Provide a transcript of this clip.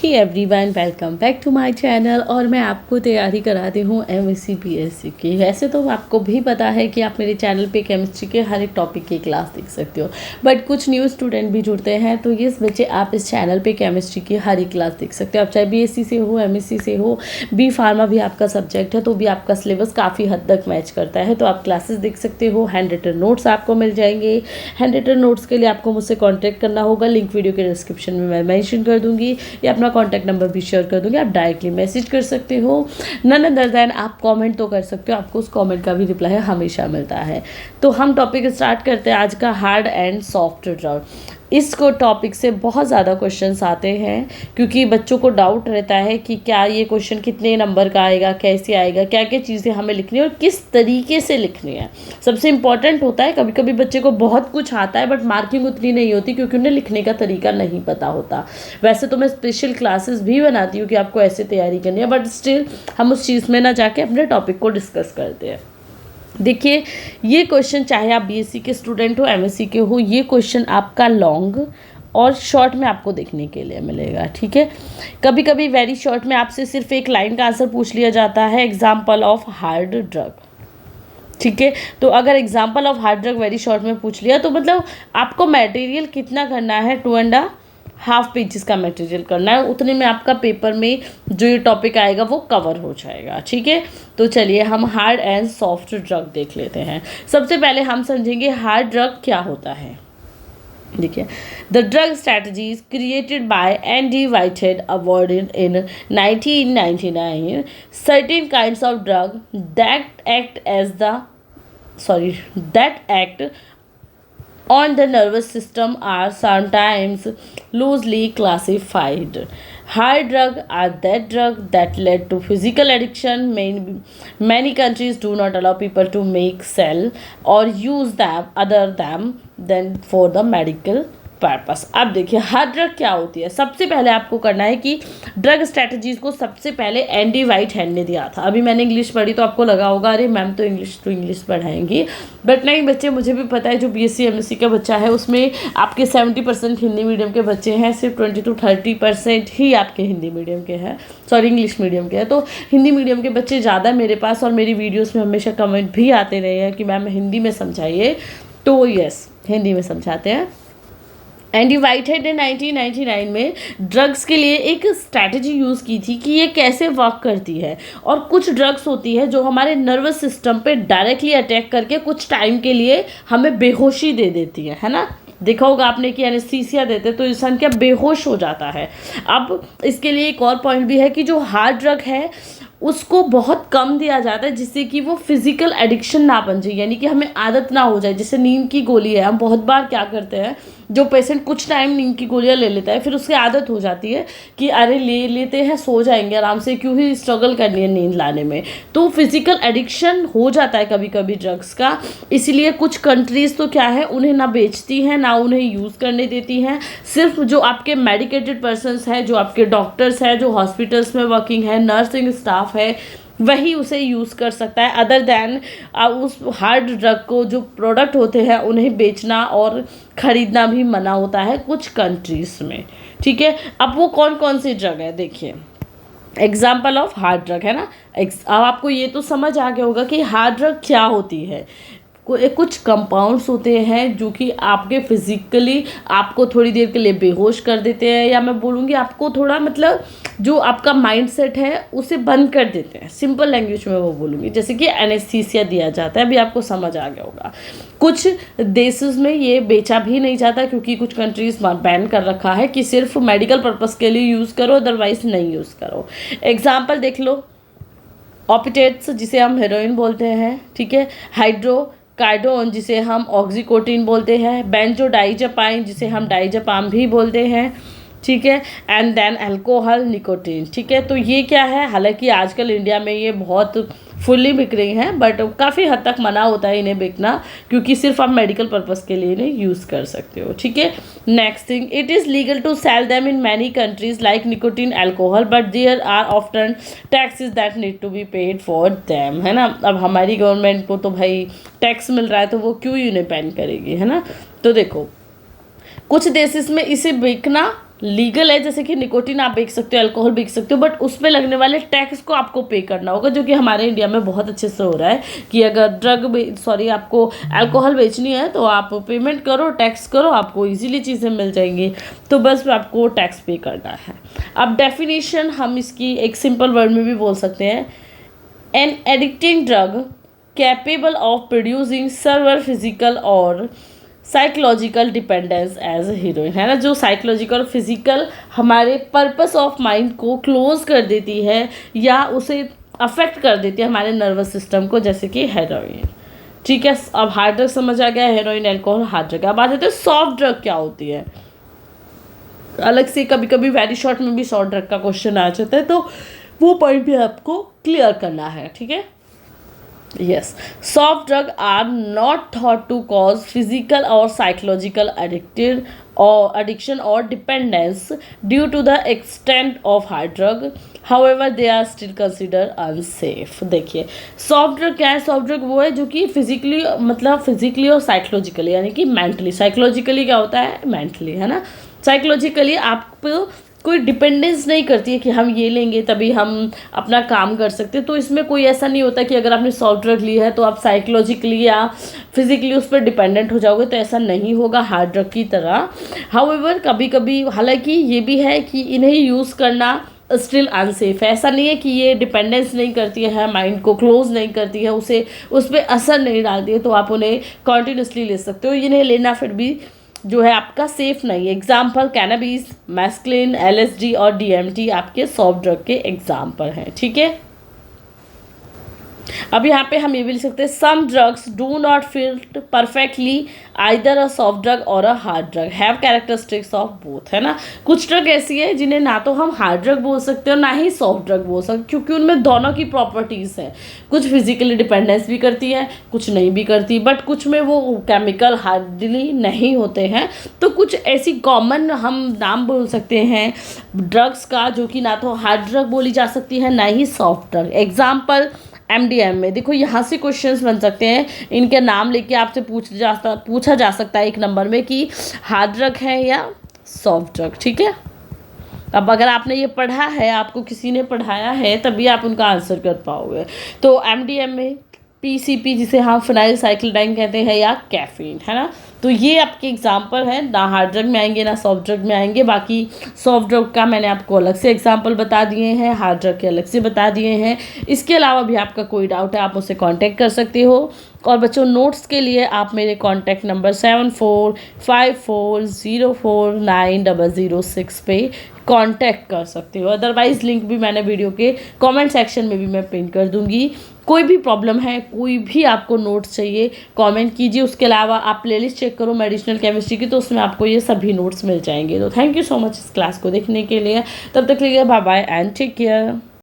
Hey everyone, welcome back to my channel. और मैं आपको तैयारी कराती हूँ एमएससी बीएससी की। वैसे तो आपको भी पता है कि आप मेरे चैनल पे केमिस्ट्री के हर एक टॉपिक की क्लास देख सकते हो, बट कुछ न्यू स्टूडेंट भी जुड़ते हैं, तो ये बच्चे आप इस चैनल पे केमिस्ट्री की हर एक क्लास देख सकते हो। आप चाहे बीएससी से हो, एमएससी से हो, बी फार्मा भी आपका सब्जेक्ट है तो भी आपका सिलेबस काफ़ी हद तक मैच करता है, तो आप क्लासेस देख सकते हो। हैंड रिटन नोट्स आपको मिल जाएंगे। हैंड रिटन नोट्स के लिए आपको मुझसे कॉन्टैक्ट करना होगा, लिंक वीडियो के डिस्क्रिप्शन में मैं मेंशन कर दूंगी या अपना कॉन्टैक्ट नंबर भी शेयर कर दूंगी। आप डायरेक्टली मैसेज कर सकते हो, नन अदर देन आप कमेंट तो कर सकते हो, आपको उस कमेंट का भी रिप्लाई हमेशा मिलता है। तो हम टॉपिक स्टार्ट करते हैं आज का, हार्ड एंड सॉफ्ट ड्रग। इसको टॉपिक से बहुत ज़्यादा क्वेश्चंस आते हैं क्योंकि बच्चों को डाउट रहता है कि क्या ये क्वेश्चन कितने नंबर का आएगा, कैसे आएगा, क्या क्या चीज़ें हमें लिखनी है और किस तरीके से लिखनी है। सबसे इम्पॉर्टेंट होता है, कभी कभी बच्चे को बहुत कुछ आता है बट मार्किंग उतनी नहीं होती क्योंकि उन्हें लिखने का तरीका नहीं पता होता। वैसे तो मैं स्पेशल क्लासेस भी बनाती हूँ कि आपको ऐसे तैयारी करनी है, बट स्टिल हम उस चीज़ में ना जाके अपने टॉपिक को डिस्कस करते हैं। देखिए, ये क्वेश्चन चाहे आप बीएससी के स्टूडेंट हो, एमएससी के हो, ये क्वेश्चन आपका लॉन्ग और शॉर्ट में आपको देखने के लिए मिलेगा। ठीक है, कभी कभी वेरी शॉर्ट में आपसे सिर्फ एक लाइन का आंसर पूछ लिया जाता है, एग्जाम्पल ऑफ हार्ड ड्रग। ठीक है, तो अगर example of hard drug very short में पूछ लिया तो मतलब आपको मटेरियल कितना करना है, 2.5 पेजेस का मटेरियल करना है, उतने में आपका पेपर में जो ये टॉपिक आएगा वो कवर हो जाएगा। ठीक है, तो चलिए हम हार्ड एंड सॉफ्ट ड्रग देख लेते हैं। सबसे पहले हम समझेंगे हार्ड ड्रग क्या होता है। देखिए, the drug strategies created by Andy Whitehead awarded in 1999 certain kinds of drug that act on the nervous system are sometimes loosely classified. Hard drugs are that drug that led to physical addiction. Many countries do not allow people to make, sell or use them other than for the medical purpose. अब देखिए hard drug क्या होती है। सबसे पहले आपको करना है कि ड्रग स्ट्रैटेजीज को सबसे पहले एंडी वाइटहेड ने दिया था। अभी मैंने इंग्लिश पढ़ी तो आपको लगा होगा अरे मैम तो इंग्लिश पढ़ाएंगी, बट नहीं बच्चे, मुझे भी पता है जो बीएससी एमएससी का बच्चा है उसमें आपके 70% हिंदी मीडियम के बच्चे हैं, सिर्फ 20 to 30% ही आपके हिंदी मीडियम के हैं, इंग्लिश मीडियम के हैं। तो हिंदी मीडियम के बच्चे ज़्यादा मेरे पास और मेरी वीडियोज़ में हमेशा कमेंट भी आते रहे हैं कि मैम हिंदी में समझाइए, तो यस हिंदी में समझाते हैं। एंडी वाइटहेड ने 1999 में ड्रग्स के लिए एक स्ट्रैटेजी यूज़ की थी कि ये कैसे वर्क करती है। और कुछ ड्रग्स होती है जो हमारे नर्वस सिस्टम पे डायरेक्टली अटैक करके कुछ टाइम के लिए हमें बेहोशी दे देती है ना। देखा होगा आपने कि एनेस्थीसिया देते तो इंसान क्या बेहोश हो जाता है। अब इसके लिए एक और पॉइंट भी है कि जो हार्ड ड्रग है उसको बहुत कम दिया जाता है जिससे कि वो फिजिकल एडिक्शन ना बन जाए, यानी कि हमें आदत ना हो जाए। जैसे नींद की गोली है, हम बहुत बार क्या करते हैं, जो पेशेंट कुछ टाइम नींद की गोलियां ले लेता है फिर उसकी आदत हो जाती है कि अरे ले लेते हैं सो जाएंगे आराम से, क्यों ही स्ट्रगल करनी है नींद लाने में। तो फिजिकल एडिक्शन हो जाता है कभी कभी ड्रग्स का, इसलिए कुछ कंट्रीज़ तो क्या है उन्हें ना बेचती हैं ना उन्हें यूज़ करने देती हैं। सिर्फ जो आपके मेडिकेटेड पर्सनस हैं, जो आपके डॉक्टर्स हैं, जो हॉस्पिटल्स में वर्किंग है, नर्सिंग स्टाफ है, वही उसे यूज़ कर सकता है। अदर देन उस हार्ड ड्रग को जो प्रोडक्ट होते हैं उन्हें बेचना और ख़रीदना भी मना होता है कुछ कंट्रीज़ में। ठीक है, अब वो कौन कौन सी ड्रग है देखिए, एग्जाम्पल ऑफ हार्ड ड्रग है ना। अब आपको ये तो समझ आ गया होगा कि हार्ड ड्रग क्या होती है। कुछ कंपाउंड्स होते हैं जो कि आपके फिजिकली आपको थोड़ी देर के लिए बेहोश कर देते हैं, या मैं बोलूँगी आपको थोड़ा मतलब जो आपका माइंडसेट है उसे बंद कर देते हैं, सिंपल लैंग्वेज में वो बोलूँगी, जैसे कि एनेस्थीसिया दिया जाता है। अभी आपको समझ आ गया होगा। कुछ देशों में ये बेचा भी नहीं जाता क्योंकि कुछ कंट्रीज बैन कर रखा है कि सिर्फ मेडिकल पर्पज़ के लिए यूज़ करो, अदरवाइज नहीं यूज़ करो। एग्जाम्पल देख लो, ऑपिटेट्स जिसे हम हेरोइन बोलते हैं, ठीक है, हाइड्रोकार्डोन जिसे हम ऑक्सीकोटिन बोलते हैं, बेंजोडाइजेपाइन जिसे हम डाइजेपाम भी बोलते हैं, ठीक है, एंड देन अल्कोहल, निकोटीन। ठीक है, तो ये क्या है, हालांकि आजकल इंडिया में ये बहुत फुल्ली बिक रही हैं बट काफ़ी हद तक मना होता है इन्हें बिकना क्योंकि सिर्फ आप मेडिकल पर्पज़ के लिए इन्हें यूज़ कर सकते हो। ठीक है, next thing, it is legal to sell them in many countries like nicotine, alcohol, but there are often taxes that need to be paid for them, है ना। अब हमारी गवर्नमेंट को तो भाई टैक्स मिल रहा है तो वो क्यों इन्हें बैन करेगी, है ना। तो देखो कुछ देशों में इसे बिकना लीगल है, जैसे कि निकोटीन आप बेच सकते हो, अल्कोहल बेच सकते हो, बट उसमें लगने वाले टैक्स को आपको पे करना होगा, जो कि हमारे इंडिया में बहुत अच्छे से हो रहा है कि अगर आपको अल्कोहल बेचनी है तो आप पेमेंट करो, टैक्स करो, आपको इजीली चीज़ें मिल जाएंगी, तो बस आपको टैक्स पे करना है। अब डेफिनेशन हम इसकी एक सिंपल वर्ड में भी बोल सकते हैं, an addicting drug capable of producing severe physical और साइकोलॉजिकल डिपेंडेंस एज हीरोइन, है ना, जो साइकोलॉजिकल और फिजिकल हमारे पर्पस ऑफ माइंड को क्लोज कर देती है या उसे अफेक्ट कर देती है हमारे नर्वस सिस्टम को, जैसे कि हेरोइन। ठीक है, अब हार्ड ड्रग समझ आ गया, हेरोइन अल्कोहल हार्ड ड्रग। अब आ जाते हैं सॉफ्ट ड्रग क्या होती है। अलग से कभी कभी वेरी शॉर्ट में भी सॉफ्ट ड्रग का क्वेश्चन आ जाता है, तो वो पॉइंट भी आपको क्लियर करना है। ठीक है, yes, soft drug are not thought to cause physical or psychological addiction or dependence due to the extent of hard drug, however they are still considered unsafe। देखिए सॉफ्ट ड्रग क्या है, soft drug वो है जो कि physically और psychologically, यानी कि मेंटली, साइकोलॉजिकली क्या होता है, मेंटली, है ना, साइकोलॉजिकली आप कोई डिपेंडेंस नहीं करती है कि हम ये लेंगे तभी हम अपना काम कर सकते हैं। तो इसमें कोई ऐसा नहीं होता कि अगर आपने सॉफ्ट ड्रग ली है तो आप साइकोलॉजिकली या फिजिकली उस पर डिपेंडेंट हो जाओगे, तो ऐसा नहीं होगा हार्ड ड्रग की तरह। हाउएवर कभी कभी हालांकि ये भी है कि इन्हें यूज़ करना स्टिल अनसेफ है। ऐसा नहीं है कि ये डिपेंडेंस नहीं करती है, माइंड को क्लोज नहीं करती है, उसे उस पर असर नहीं डालती है, तो आप उन्हें कॉन्टीन्यूसली ले सकते हो। इन्हें लेना फिर भी जो है आपका सेफ नहीं है। एग्जाम्पल कैनाबिस, मैस्क्लिन, LSD और DMT आपके सॉफ्ट ड्रग के एग्जाम्पल हैं। ठीक है, अब यहाँ पे हम ये भी लिख सकते हैं, some drugs do not fit perfectly either a soft drug or a hard drug have characteristics of both, है ना। कुछ ड्रग ऐसी है जिन्हें ना तो हम हार्ड ड्रग बोल सकते हैं और ना ही सॉफ्ट ड्रग बोल सकते, क्योंकि उनमें दोनों की प्रॉपर्टीज़ हैं। कुछ फिजिकली डिपेंडेंस भी करती है, कुछ नहीं भी करती, बट कुछ में वो केमिकल हार्डली नहीं होते हैं। तो कुछ ऐसी कॉमन हम नाम बोल सकते हैं ड्रग्स का, जो कि ना तो हार्ड ड्रग बोली जा सकती है ना ही सॉफ्ट ड्रग। एग्जाम्पल MDM में देखो, यहाँ से क्वेश्चंस बन सकते हैं, इनके नाम लेके आपसे पूछा जा सकता है एक नंबर में कि हार्ड ड्रग है या सॉफ्ट ड्रग। ठीक है, अब अगर आपने ये पढ़ा है, आपको किसी ने पढ़ाया है, तभी आप उनका आंसर कर पाओगे। तो MDM में PCP, जिसे हम फिनाइल साइक्लिडाइन कहते हैं, या कैफीन, है ना। तो ये आपके एग्जाम्पल हैं, ना हार्ड ड्रग में आएंगे ना सॉफ्ट ड्रग में आएंगे। बाकी सॉफ्ट ड्रग का मैंने आपको अलग से एग्जाम्पल बता दिए हैं, हार्ड ड्रग के अलग से बता दिए हैं। इसके अलावा भी आपका कोई डाउट है आप मुझसे कांटेक्ट कर सकते हो। और बच्चों, नोट्स के लिए आप मेरे कांटेक्ट नंबर 7454049006 पे कांटेक्ट कर सकते हो। अदरवाइज़ लिंक भी मैंने वीडियो के कमेंट सेक्शन में भी मैं पिन कर दूंगी। कोई भी प्रॉब्लम है, कोई भी आपको नोट्स चाहिए, कमेंट कीजिए। उसके अलावा आप प्लेलिस्ट चेक करो मेडिसिनल केमिस्ट्री की, तो उसमें आपको ये सभी नोट्स मिल जाएंगे। तो थैंक यू सो मच इस क्लास को देखने के लिए। तब तक के लिए bye bye and take care.